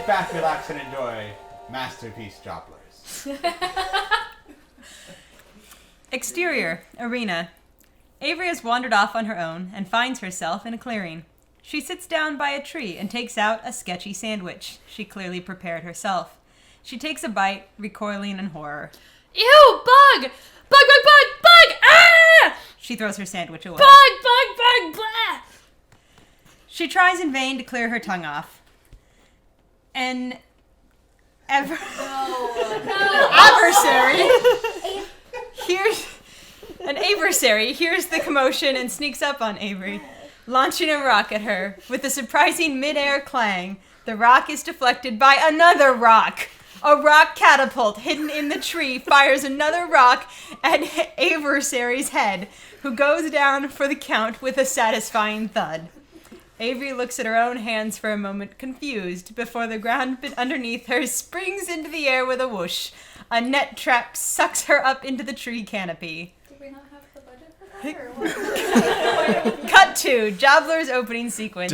Sit back, relax, and enjoy Masterpiece Jobblers. Exterior, arena. Avery has wandered off on her own and finds herself in a clearing. She sits down by a tree and takes out a sketchy sandwich she clearly prepared herself. She takes a bite, recoiling in horror. Ew, bug! Bug! Ah! She throws her sandwich away. Bug! Blah! She tries in vain to clear her tongue off. An adversary hears the commotion and sneaks up on Avery, launching a rock at her. With a surprising mid-air clang, the rock is deflected by another rock. A rock catapult hidden in the tree fires another rock at adversary's head, who goes down for the count with a satisfying thud. Avery looks at her own hands for a moment, confused, before the ground underneath her springs into the air with a whoosh. A net trap sucks her up into the tree canopy. Did we not have the budget for that, or what? Cut to Jobbler's opening sequence.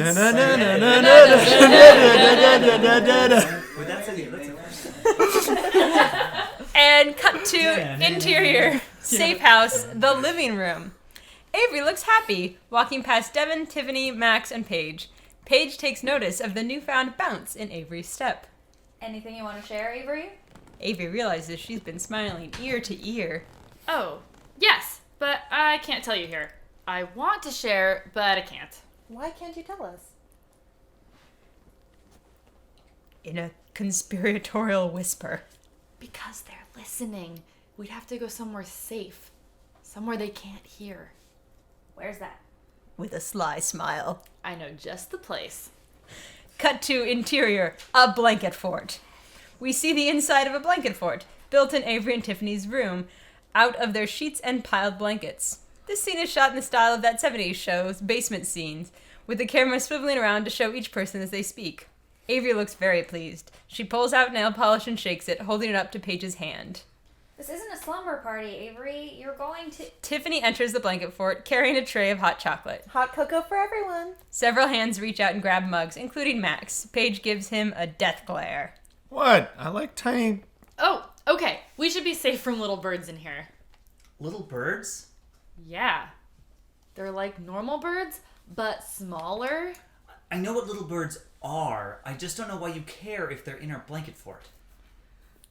And cut to interior safe house, the living room. Avery looks happy, walking past Devin, Tiffany, Max, and Paige. Paige takes notice of the newfound bounce in Avery's step. Anything you want to share, Avery? Avery realizes she's been smiling ear to ear. Oh, yes, but I can't tell you here. I want to share, but I can't. Why can't you tell us? In a conspiratorial whisper. Because they're listening. We'd have to go somewhere safe. Somewhere they can't hear. Where's that? With a sly smile. I know just the place. Cut to interior, a blanket fort. We see the inside of a blanket fort, built in Avery and Tiffany's room, out of their sheets and piled blankets. This scene is shot in the style of that 70s show's basement scenes, with the camera swiveling around to show each person as they speak. Avery looks very pleased. She pulls out nail polish and shakes it, holding it up to Paige's hand. This isn't a slumber party, Avery. You're going to... Tiffany enters the blanket fort, carrying a tray of hot chocolate. Hot cocoa for everyone. Several hands reach out and grab mugs, including Max. Paige gives him a death glare. What? I like tiny... Oh, okay. We should be safe from little birds in here. Little birds? Yeah. They're like normal birds, but smaller. I know what little birds are. I just don't know why you care if they're in our blanket fort.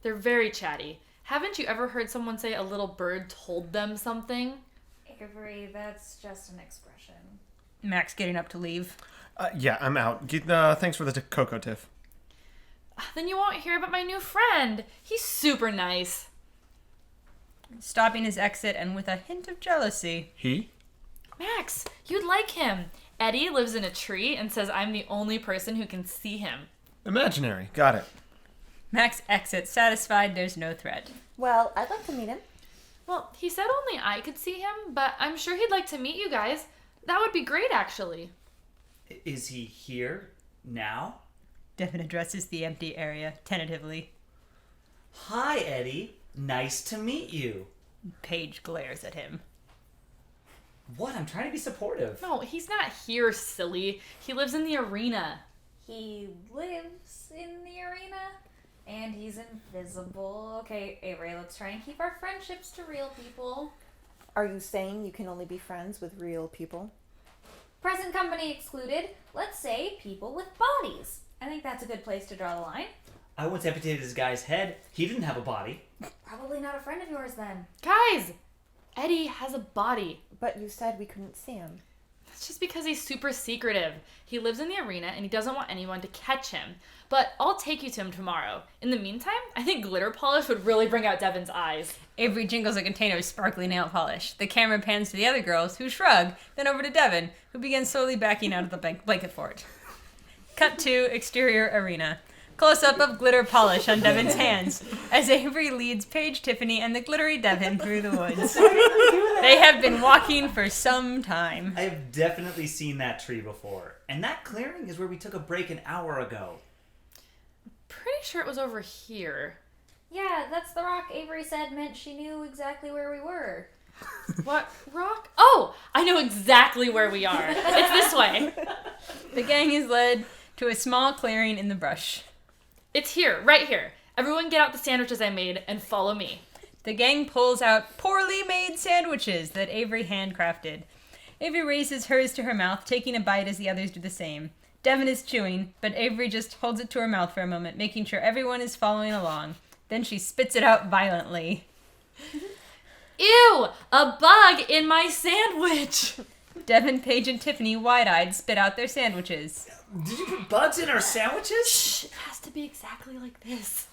They're very chatty. Haven't you ever heard someone say a little bird told them something? Avery, that's just an expression. Max getting up to leave. Yeah, I'm out. Thanks for the cocoa, Tiff. Then you won't hear about my new friend. He's super nice. Stopping his exit and with a hint of jealousy. He? Max, you'd like him. Eddie lives in a tree and says I'm the only person who can see him. Imaginary. Got it. Max exits, satisfied there's no threat. Well, I'd like to meet him. Well, he said only I could see him, but I'm sure he'd like to meet you guys. That would be great, actually. Is he here? Now? Devin addresses the empty area, tentatively. Hi, Eddie. Nice to meet you. Paige glares at him. What? I'm trying to be supportive. No, he's not here, silly. He lives in the arena. He lives in the arena, and he's invisible. Okay, Avery, let's try and keep our friendships to real people. Are you saying you can only be friends with real people? Present company excluded. Let's say people with bodies. I think that's a good place to draw the line. I once amputated this guy's head. He didn't have a body. Probably not a friend of yours then. Guys, Eddie has a body. But you said we couldn't see him. That's just because he's super secretive. He lives in the arena and he doesn't want anyone to catch him. But I'll take you to him tomorrow. In the meantime, I think glitter polish would really bring out Devin's eyes. Avery jingles a container of sparkly nail polish. The camera pans to the other girls, who shrug, then over to Devin, who begins slowly backing out of the blanket fort. Cut to exterior arena. Close-up of glitter polish on Devin's hands as Avery leads Paige, Tiffany, and the glittery Devin through the woods. They have been walking for some time. I have definitely seen that tree before. And that clearing is where we took a break an hour ago. Pretty sure it was over here. Yeah, that's the rock Avery said meant she knew exactly where we were. What rock? Oh, I know exactly where we are. It's this way. The gang is led to a small clearing in the brush. It's here, right here. Everyone get out the sandwiches I made and follow me. The gang pulls out poorly made sandwiches that Avery handcrafted. Avery raises hers to her mouth, taking a bite as the others do the same. Devin is chewing, but Avery just holds it to her mouth for a moment, making sure everyone is following along. Then she spits it out violently. Ew! A bug in my sandwich! Devin, Paige, and Tiffany, wide-eyed, spit out their sandwiches. Did you put bugs in our sandwiches? Shh, it has to be exactly like this.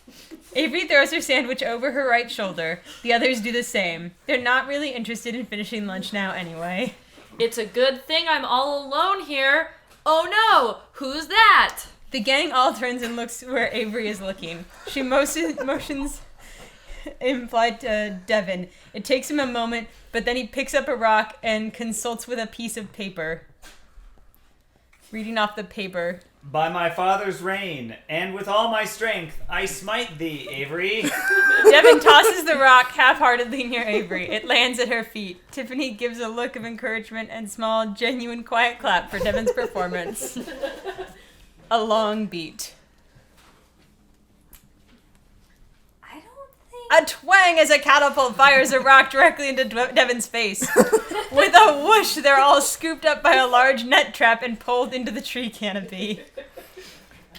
Avery throws her sandwich over her right shoulder. The others do the same. They're not really interested in finishing lunch now anyway. It's a good thing I'm all alone here. Oh no! Who's that? The gang all turns and looks where Avery is looking. She motions implied to Devin. It takes him a moment, but then he picks up a rock and consults with a piece of paper. Reading off the paper. By my father's reign, and with all my strength, I smite thee, Avery. Devin tosses the rock half-heartedly near Avery. It lands at her feet. Tiffany gives a look of encouragement and small, genuine, quiet clap for Devin's performance. A long beat. I don't think. A twang as a catapult fires a rock directly into Devin's face. With a whoosh, they're all scooped up by a large net trap and pulled into the tree canopy.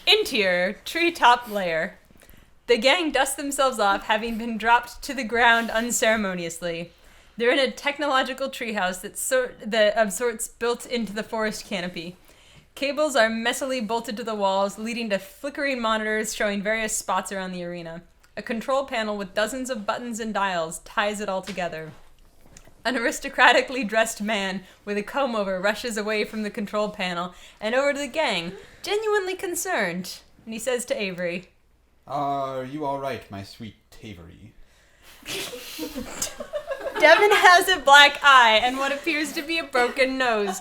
Interior, treetop lair. The gang dust themselves off, having been dropped to the ground unceremoniously. They're in a technological treehouse of sorts built into the forest canopy. Cables are messily bolted to the walls, leading to flickering monitors showing various spots around the arena. A control panel with dozens of buttons and dials ties it all together. An aristocratically dressed man with a comb-over rushes away from the control panel and over to the gang, genuinely concerned. And he says to Avery, Are you all right, my sweet Avery? Devin has a black eye and what appears to be a broken nose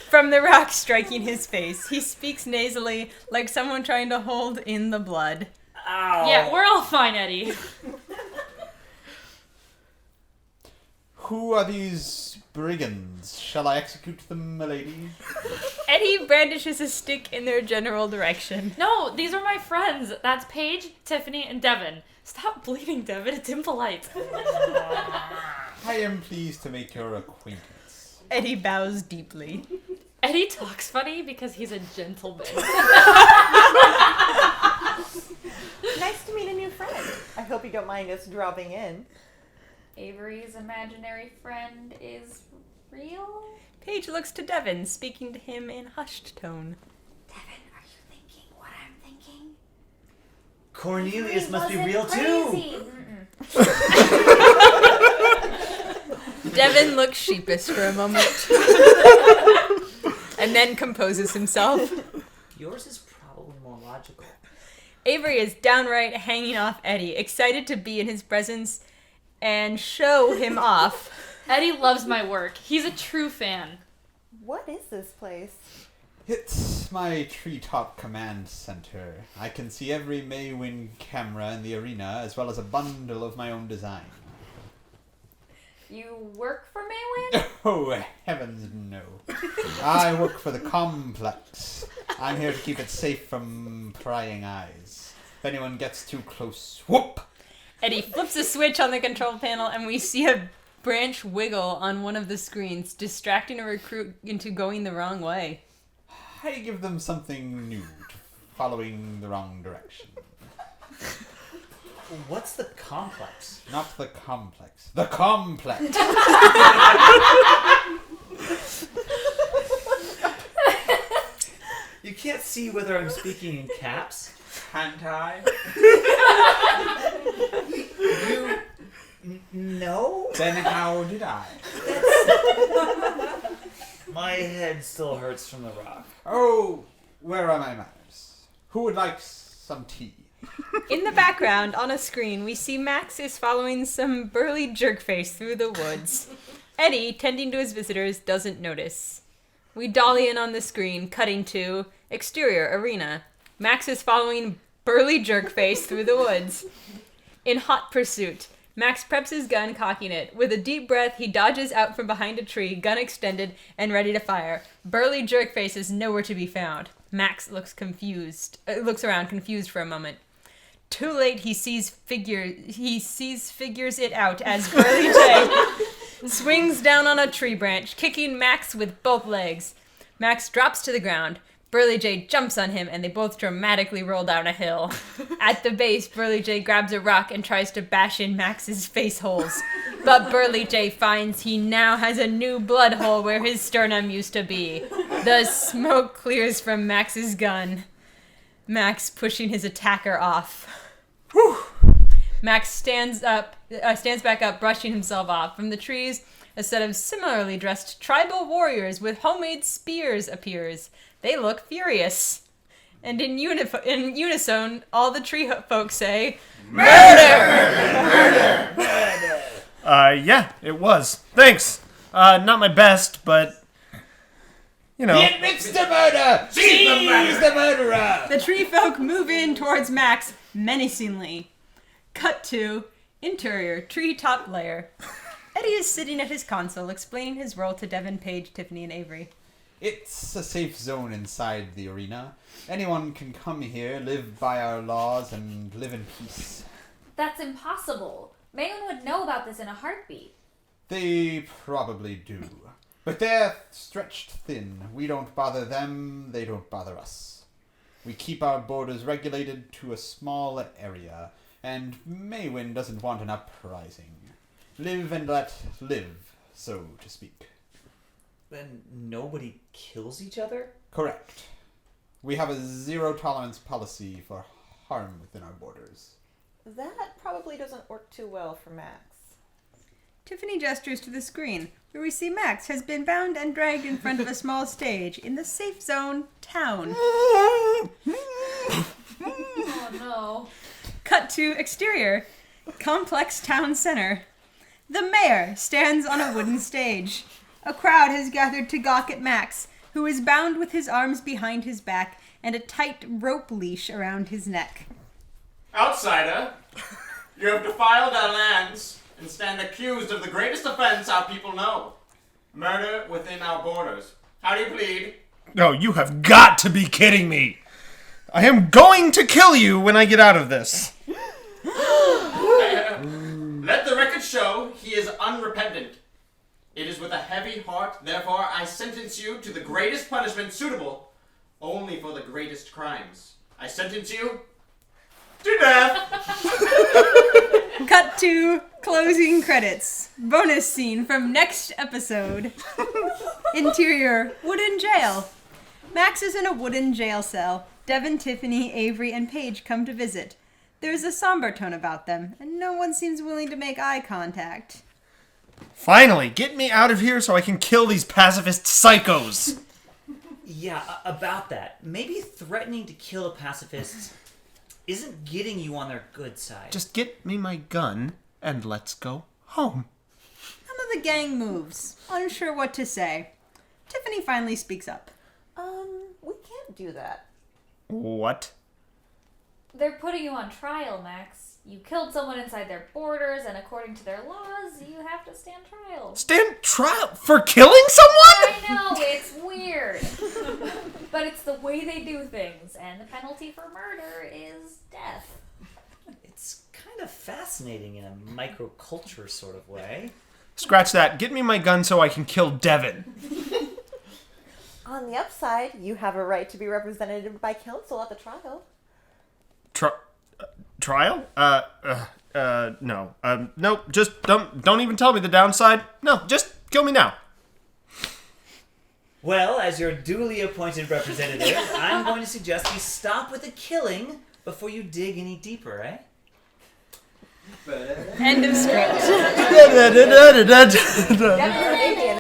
from the rock striking his face. He speaks nasally, like someone trying to hold in the blood. Ow. Yeah, we're all fine, Eddie. Who are these brigands? Shall I execute them, milady? Eddie brandishes a stick in their general direction. No, these are my friends. That's Paige, Tiffany, and Devin. Stop bleeding, Devin. It's impolite. I am pleased to make your acquaintance. Eddie bows deeply. Eddie talks funny because he's a gentleman. Nice to meet a new friend. I hope you don't mind us dropping in. Avery's imaginary friend is real? Paige looks to Devin, speaking to him in hushed tone. Devin, are you thinking what I'm thinking? Cornelius He must be wasn't real too. crazy. Devin looks sheepish for a moment. And then composes himself. Yours is probably more logical. Avery is downright hanging off Eddie, excited to be in his presence and show him off. Eddie loves my work. He's a true fan. What is this place? It's my treetop command center. I can see every MAEWIN camera in the arena, as well as a bundle of my own design. You work for MAEWIN? Oh, heavens no. I work for the complex. I'm here to keep it safe from prying eyes. If anyone gets too close, whoop! Eddie flips a switch on the control panel and we see a branch wiggle on one of the screens, distracting a recruit into going the wrong way. I give them something new, following the wrong direction. What's the complex? Not the complex. The complex! You can't see whether I'm speaking in caps. Can't I? No? Then how did I? My head still hurts from the rock. Oh, where are my manners? Who would like some tea? In the background, on a screen, we see Max is following some burly jerkface through the woods. Eddie, tending to his visitors, doesn't notice. We dolly in on the screen, cutting to exterior arena. Max is following burly jerkface through the woods. In hot pursuit, Max preps his gun, cocking it. With a deep breath, he dodges out from behind a tree, gun extended, and ready to fire. Burly jerkface is nowhere to be found. Max looks around, confused for a moment. Too late, he sees figures it out as Burly J swings down on a tree branch, kicking Max with both legs. Max drops to the ground. Burly J jumps on him, and they both dramatically roll down a hill. At the base, Burly J grabs a rock and tries to bash in Max's face holes. But Burly J finds he now has a new blood hole where his sternum used to be. The smoke clears from Max's gun. Max pushing his attacker off. Whew. Max stands back up, brushing himself off. From the trees, a set of similarly dressed tribal warriors with homemade spears appears. They look furious. And in unison, all the tree folks say, "Murder! Murder! Yeah, it was. Thanks. Not my best, but, you know. He admits to murder! She's the murderer! The tree folk move in towards Max menacingly. Cut to interior treetop lair. Eddie is sitting at his console explaining his role to Devin, Paige, Tiffany, and Avery. It's a safe zone inside the arena. Anyone can come here, live by our laws, and live in peace. That's impossible. MAEWIN would know about this in a heartbeat. They probably do. But they're stretched thin. We don't bother them, they don't bother us. We keep our borders regulated to a small area, and MAEWIN doesn't want an uprising. Live and let live, so to speak. Then nobody kills each other? Correct. We have a zero-tolerance policy for harm within our borders. That probably doesn't work too well for Max. Tiffany gestures to the screen, where we see Max has been bound and dragged in front of a small stage in the safe zone town. Oh no. Cut to exterior, complex town center. The mayor stands on a wooden stage. A crowd has gathered to gawk at Max, who is bound with his arms behind his back and a tight rope leash around his neck. Outsider, you have defiled our lands and stand accused of the greatest offense our people know. Murder within our borders. How do you plead? No, you have got to be kidding me. I am going to kill you when I get out of this. Let the record show he is unrepentant. It is with a heavy heart, therefore I sentence you to the greatest punishment suitable only for the greatest crimes. I sentence you to death. Cut to closing credits. Bonus scene from next episode. Interior, wooden jail. Max is in a wooden jail cell. Devin, Tiffany, Avery, and Paige come to visit. There's a somber tone about them, and no one seems willing to make eye contact. Finally, get me out of here so I can kill these pacifist psychos. Yeah, about that. Maybe threatening to kill a pacifist isn't getting you on their good side. Just get me my gun and let's go home. Some of the gang moves, unsure what to say. Tiffany finally speaks up. We can't do that. What? They're putting you on trial, Max. You killed someone inside their borders, and according to their laws, you have to stand trial. Stand trial for killing someone? I know, it's weird. But it's the way they do things, and the penalty for murder is death. It's kind of fascinating in a microculture sort of way. Scratch that. Get me my gun so I can kill Devin. On the upside, you have a right to be represented by counsel at the trial. Trial? No. Nope, just don't even tell me the downside. No, just kill me now. Well, as your duly appointed representative, I'm going to suggest we stop with the killing before you dig any deeper, eh? End of script.